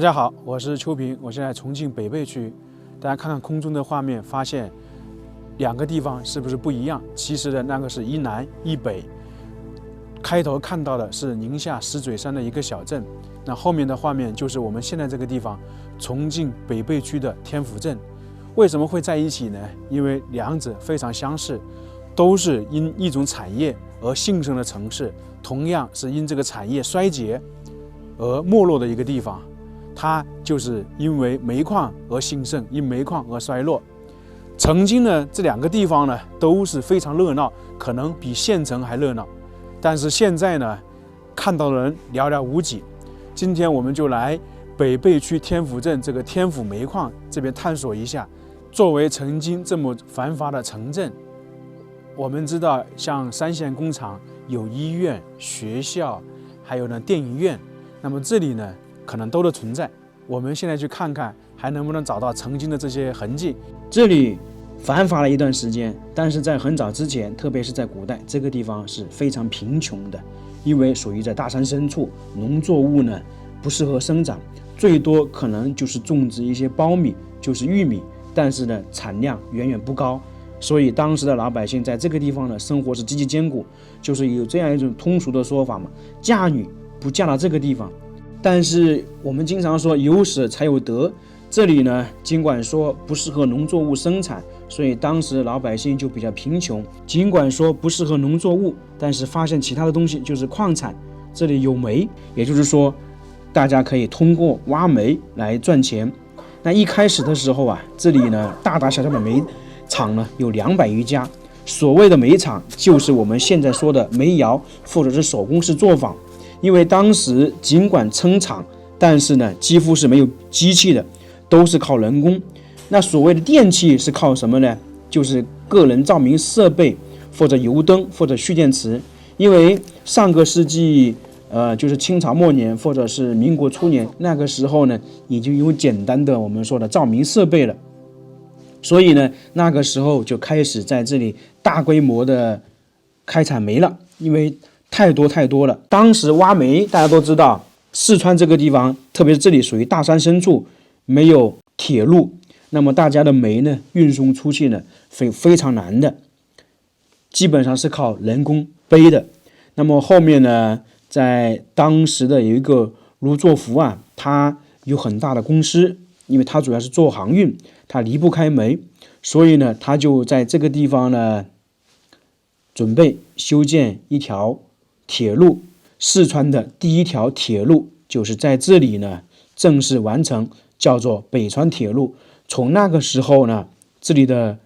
家好，我是秋平，我现在重庆北碚区。大家看看空中的画面，发现两个地方是不是不一样？其实呢，那个是一南一北。开头看到的是宁夏石嘴山的一个小镇，那后面的画面就是我们现在这个地方，重庆北碚区的天府镇。为什么会在一起呢？因为两者非常相似，都是因一种产业而兴盛的城市，同样是因这个产业衰竭而没落的一个地方。它就是因为煤矿而兴盛，因煤矿而衰落。曾经呢，这两个地方呢都是非常热闹，可能比县城还热闹。但是现在呢，看到的人寥寥无几。今天我们就来北碚区天府镇这个天府煤矿这边探索一下。作为曾经这么繁华的城镇，我们知道像三线工厂有医院、学校，还有呢电影院。那么这里呢可能都的存在。我们现在去看看，还能不能找到曾经的这些痕迹。这里繁华了一段时间，但是在很早之前，特别是在古代，这个地方是非常贫穷的，因为属于在大山深处，农作物呢不适合生长，最多可能就是种植一些苞米，就是玉米，但是呢产量远远不高。所以当时的老百姓在这个地方呢生活是极其艰苦，就是有这样一种通俗的说法嘛，嫁女不嫁到这个地方。但是我们经常说有舍才有得，这里呢尽管说不适合农作物生产，所以当时老百姓就比较贫穷。尽管说不适合农作物，但是发现其他的东西，就是矿产，这里有煤，也就是说大家可以通过挖煤来赚钱。那一开始的时候啊，这里呢大大小小的煤厂呢有200余家。所谓的煤厂就是我们现在说的煤窑或者是手工式作坊。因为当时尽管称厂，但是呢几乎是没有机器的，都是靠人工。那所谓的电器是靠什么呢？就是个人照明设备，或者油灯，或者蓄电池。因为上个世纪就是清朝末年或者是民国初年，那个时候呢已经有简单的我们说的照明设备了，所以呢那个时候就开始在这里大规模的开采煤了。因为太多了。当时挖煤，大家都知道，四川这个地方，特别是这里属于大山深处，没有铁路，那么大家的煤呢，运送出去呢，非常难的，基本上是靠人工背的。那么后面呢，在当时的有一个卢作孚啊，他有很大的公司，因为他主要是做航运，他离不开煤，所以呢，他就在这个地方呢，准备修建一条铁路。四川的第一条铁路就是在这里呢正式完成，叫做北川铁路。从那个时候呢，这里的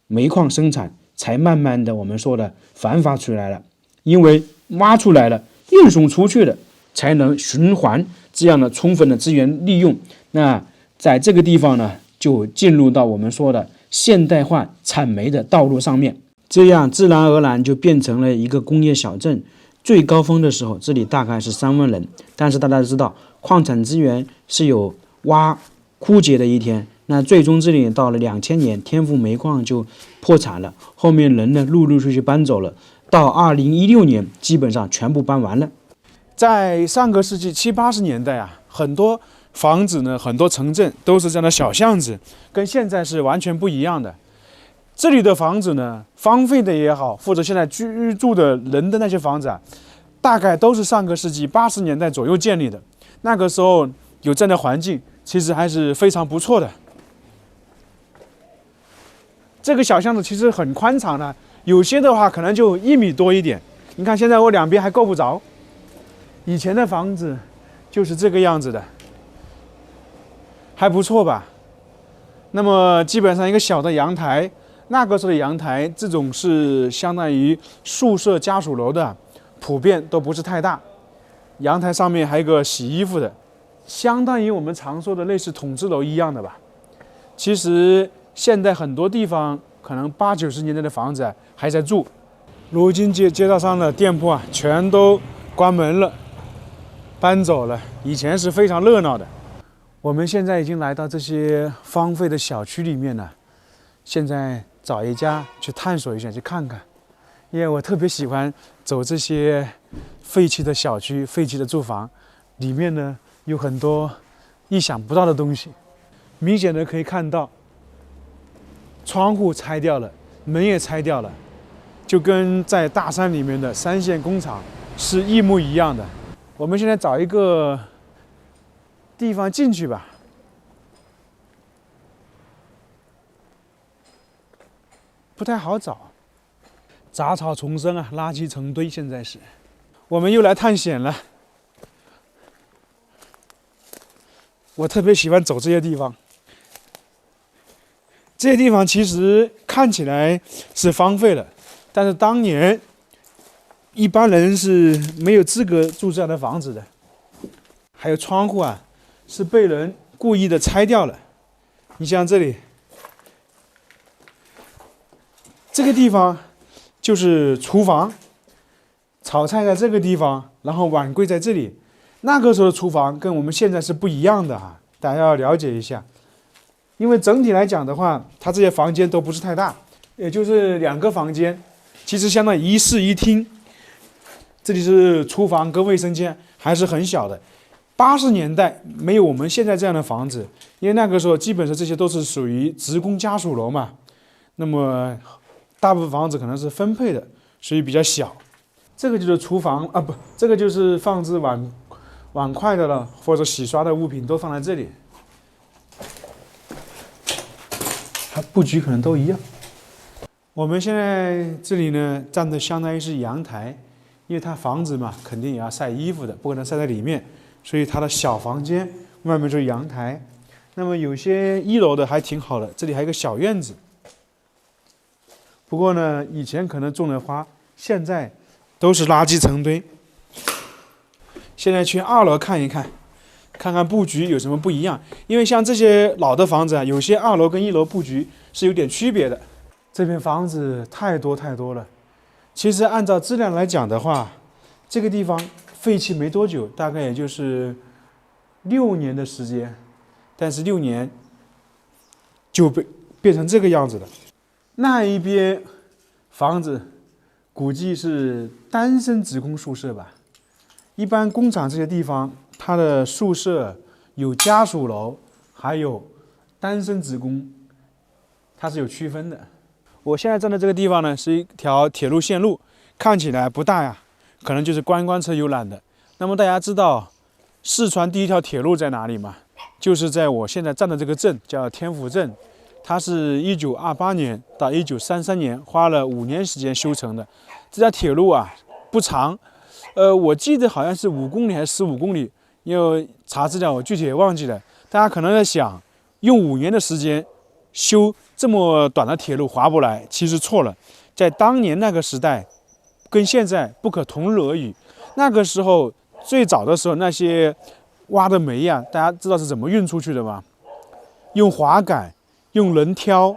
煤矿生产才慢慢的我们说的繁华出来了。因为挖出来了，运送出去了，才能循环这样的充分的资源利用。那在这个地方呢，就进入到我们说的现代化产煤的道路上面，这样自然而然就变成了一个工业小镇。最高峰的时候，这里大概是3万人。但是大家知道，矿产资源是有挖枯竭的一天。那最终这里到了2000年，天府煤矿就破产了，后面人呢陆续搬走了。到2016年，基本上全部搬完了。在上个世纪70、80年代啊，很多房子呢，很多城镇都是这样的小巷子，跟现在是完全不一样的。这里的房子呢，荒废的也好，或者现在居住的人的那些房子啊，大概都是上个世纪80年代左右建立的。那个时候有这样的环境，其实还是非常不错的。这个小巷子其实很宽敞的，有些的话可能就1米多一点。你看现在我两边还够不着。以前的房子就是这个样子的，还不错吧。那么基本上一个小的阳台。那个时候的阳台，这种是相当于宿舍家属楼的，普遍都不是太大。阳台上面还有个洗衣服的，相当于我们常说的类似筒子楼一样的吧。其实现在很多地方可能80、90年代的房子还在住。如今街道上的店铺啊，全都关门了，搬走了。以前是非常热闹的。我们现在已经来到这些荒废的小区里面了，现在找一家去探索一下，去看看。因为我特别喜欢走这些废弃的小区、废弃的住房，里面呢有很多意想不到的东西。明显的可以看到，窗户拆掉了，门也拆掉了，就跟在大山里面的三线工厂是一模一样的。我们现在找一个地方进去吧。不太好找，杂草丛生啊，垃圾成堆。现在是，我们又来探险了。我特别喜欢走这些地方。这些地方其实看起来是荒废了，但是当年一般人是没有资格住这样的房子的。还有窗户啊，是被人故意的拆掉了。你像这里。这个地方就是厨房，炒菜在这个地方，然后碗柜在这里。那个时候的厨房跟我们现在是不一样的啊，大家要了解一下。因为整体来讲的话，它这些房间都不是太大，也就是2个房间，其实相当于1室1厅。这里是厨房跟卫生间，还是很小的。80年代没有我们现在这样的房子，因为那个时候基本上这些都是属于职工家属楼嘛。那么大部分房子可能是分配的，所以比较小。这个就是厨房啊，不，这个就是放置碗筷的了，或者洗刷的物品都放在这里。它布局可能都一样。我们现在这里呢，站的相当于是阳台，因为它房子嘛，肯定也要晒衣服的，不可能晒在里面，所以它的小房间外面就是阳台。那么有些1楼的还挺好的，这里还有一个小院子。不过呢，以前可能种了花，现在都是垃圾成堆。现在去2楼看一看，看看布局有什么不一样。因为像这些老的房子啊，有些2楼跟1楼布局是有点区别的。这片房子太多了。其实按照质量来讲的话，这个地方废弃没多久，大概也就是6年的时间，但是6年就变成这个样子了。那一边房子估计是单身职工宿舍吧。一般工厂这些地方，它的宿舍有家属楼，还有单身职工，它是有区分的。我现在站的这个地方呢，是一条铁路线路，看起来不大呀，可能就是观光车游览的。那么大家知道四川第一条铁路在哪里吗？就是在我现在站的这个镇，叫天府镇。它是1928年到1933年，花了5年时间修成的。这条铁路啊不长，我记得好像是5公里还是15公里，因为查资料我具体也忘记了。大家可能在想，用5年的时间修这么短的铁路划不来，其实错了。在当年那个时代，跟现在不可同日而语。那个时候最早的时候，那些挖的煤呀，大家知道是怎么运出去的吗？用滑杆。用人挑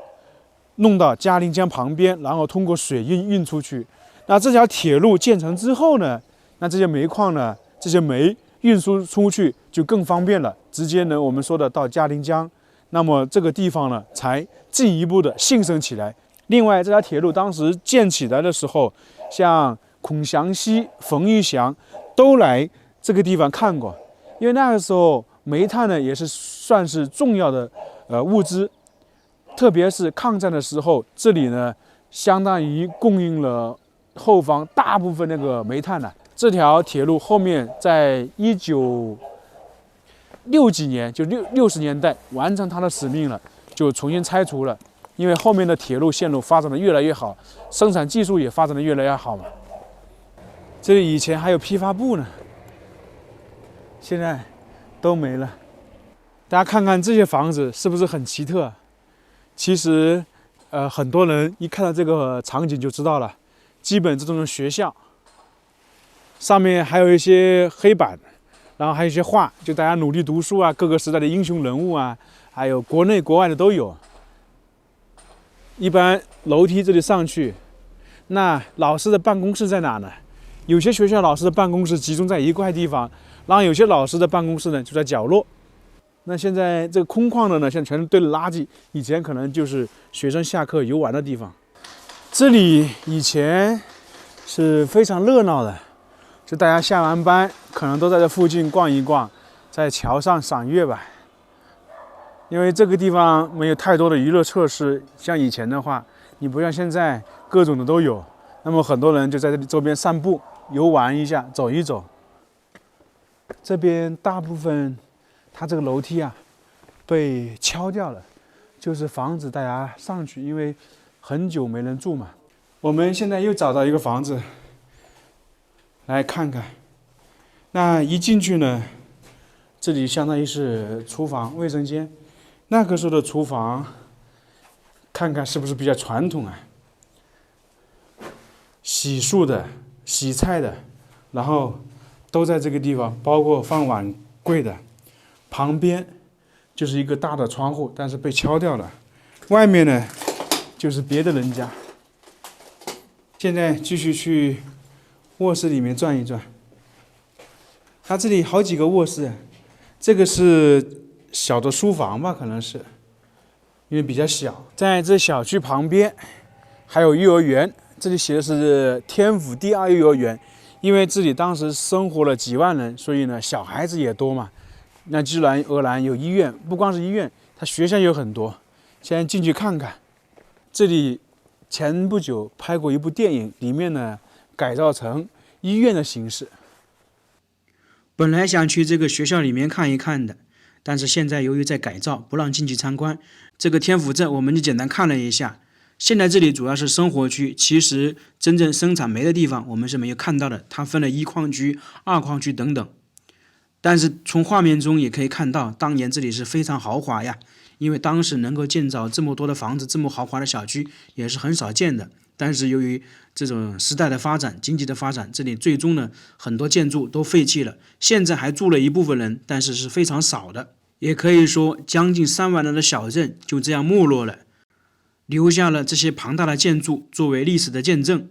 弄到嘉陵江旁边，然后通过水运出去。那这条铁路建成之后呢，那这些煤矿呢，这些煤运输出去就更方便了，直接呢我们说的到嘉陵江，那么这个地方呢才进一步的兴盛起来。另外，这条铁路当时建起来的时候，像孔祥熙、冯玉祥都来这个地方看过，因为那个时候煤炭呢也是算是重要的物资。特别是抗战的时候，这里呢，相当于供应了后方大部分那个煤炭的。这条铁路后面在1960几年，就60年代完成它的使命了，就重新拆除了。因为后面的铁路线路发展的越来越好，生产技术也发展的越来越好嘛。这里以前还有批发部呢，现在都没了。大家看看这些房子是不是很奇特？其实，很多人一看到这个场景就知道了，基本这种学校，上面还有一些黑板，然后还有一些画，就大家努力读书啊，各个时代的英雄人物啊，还有国内国外的都有。一般楼梯这里上去，那老师的办公室在哪呢？有些学校老师的办公室集中在一块地方，然后有些老师的办公室呢就在角落。那现在这个空旷的呢，现在全是堆了垃圾。以前可能就是学生下课游玩的地方。这里以前是非常热闹的，就大家下完班可能都在这附近逛一逛，在桥上赏月吧。因为这个地方没有太多的娱乐设施，像以前的话，你不像现在各种的都有，那么很多人就在这里周边散步、游玩一下，走一走。这边大部分它这个楼梯啊被敲掉了，就是防止大家上去，因为很久没人住嘛。我们现在又找到一个房子，来看看。那一进去呢，这里相当于是厨房、卫生间。那个时候的厨房，看看是不是比较传统啊？洗漱的、洗菜的，然后都在这个地方，包括放碗柜的。旁边就是一个大的窗户，但是被敲掉了。外面呢，就是别的人家。现在继续去卧室里面转一转。它这里好几个卧室，这个是小的书房吧，可能是，因为比较小。在这小区旁边还有幼儿园，这里写的是天府第2幼儿园，因为这里当时生活了几万人，所以呢小孩子也多嘛。那自然而然有医院，不光是医院，它学校有很多。现在进去看看，这里前不久拍过一部电影，里面呢改造成医院的形式。本来想去这个学校里面看一看的，但是现在由于在改造，不让进去参观。这个天府镇我们就简单看了一下。现在这里主要是生活区，其实真正生产煤的地方我们是没有看到的，它分了1矿区、2矿区等等。但是从画面中也可以看到，当年这里是非常豪华呀，因为当时能够建造这么多的房子，这么豪华的小区也是很少见的。但是由于这种时代的发展、经济的发展，这里最终呢很多建筑都废弃了，现在还住了一部分人，但是是非常少的。也可以说，将近3万人的小镇就这样没落了，留下了这些庞大的建筑作为历史的见证，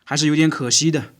还是有点可惜的。